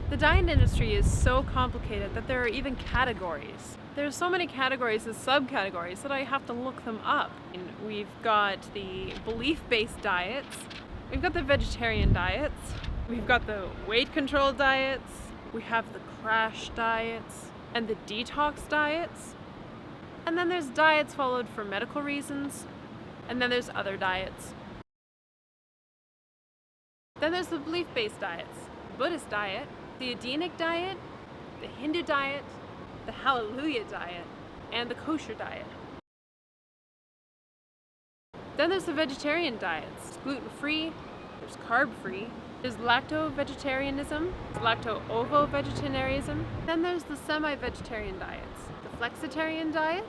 The diet industry is so complicated that there are even categories. There's so many categories and subcategories that I have to look them up. And we've got the belief-based diets, we've got the vegetarian diets, we've got the weight control diets, we have the crash diets, and the detox diets. And then there's diets followed for medical reasons, and then there's other diets. Then there's the belief-based diets, the Buddhist diet, the Adenic diet, the Hindu diet, the Hallelujah diet, and the kosher diet. Then there's the vegetarian diets. It's gluten-free, there's carb-free, there's lacto-vegetarianism, there's lacto-ovo-vegetarianism. Then there's the semi-vegetarian diets, the flexitarian diet,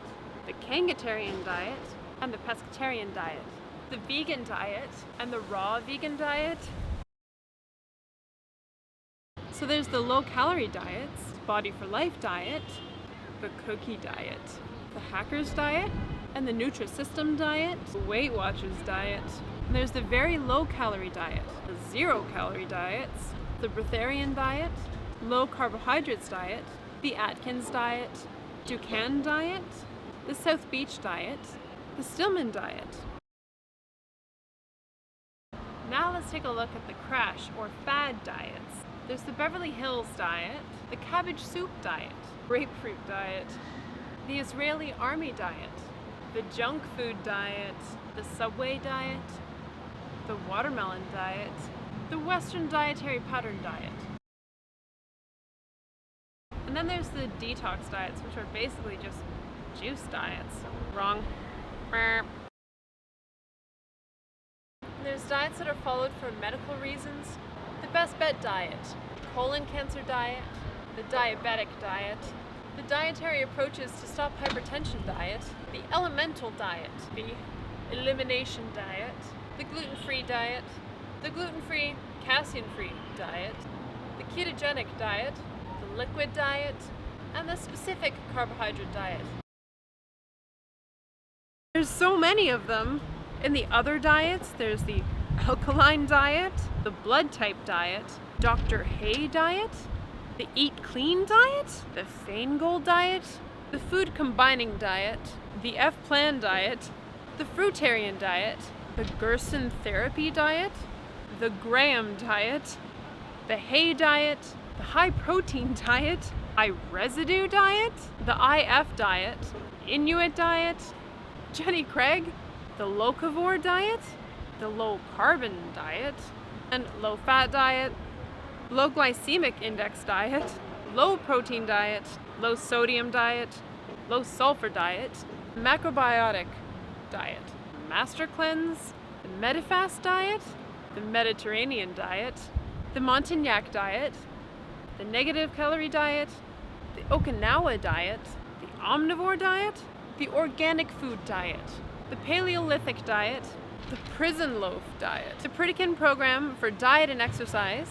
the kangatarian diet, and the pescatarian diet, the vegan diet, and the raw vegan diet. So there's the low-calorie diets, Body for Life diet, the cookie diet, the hackers diet, and the Nutrisystem diet, the Weight Watchers diet. And there's the very low-calorie diet, the zero-calorie diets, the breatharian diet, low carbohydrates diet, the Atkins diet, Dukan diet, the South Beach diet, the Stillman diet. Now let's take a look at the crash or fad diets. There's the Beverly Hills diet, the cabbage soup diet, grapefruit diet, the Israeli army diet, the junk food diet, the Subway diet, the watermelon diet, the Western dietary pattern diet. And then there's the detox diets, which are basically just juice diets. Wrong. There's diets that are followed for medical reasons. The Best Bet diet, the colon cancer diet, the diabetic diet, the dietary approaches to stop hypertension diet, the elemental diet, the elimination diet, the gluten-free diet, the gluten-free, casein-free diet, the ketogenic diet, the liquid diet, and the specific carbohydrate diet. There's so many of them. In the other diets, there's the alkaline diet, the blood type diet, Dr. Hay diet, the Eat Clean diet, the Feingold diet, the Food Combining diet, the F-Plan diet, the Fruitarian diet, the Gerson Therapy diet, the Graham diet, the Hay diet, the High Protein diet, High Residue diet, the IF diet, Inuit diet, Jenny Craig, the Locavore diet, the Low Carbon diet, and Low Fat diet, Low Glycemic Index diet, Low Protein diet, Low Sodium diet, Low Sulfur diet, Macrobiotic diet, Master Cleanse, the Medifast diet, the Mediterranean diet, the Montagnac diet, the Negative Calorie diet, the Okinawa diet, the Omnivore diet, the Organic Food diet, the Paleolithic diet, the Prison Loaf diet, the Pritikin program for diet and exercise,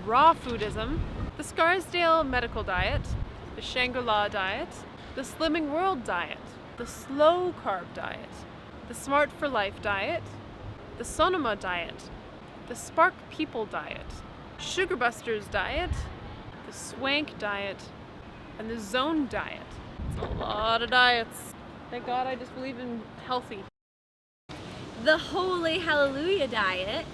raw foodism, the Scarsdale medical diet, the Shangri-La diet, the Slimming World diet, the slow carb diet, the Smart for Life diet, the Sonoma diet, the Spark People diet, Sugar Busters diet, the Swank diet, and the Zone diet. It's a lot of diets. Thank God I just believe in healthy. The Holy Hallelujah diet,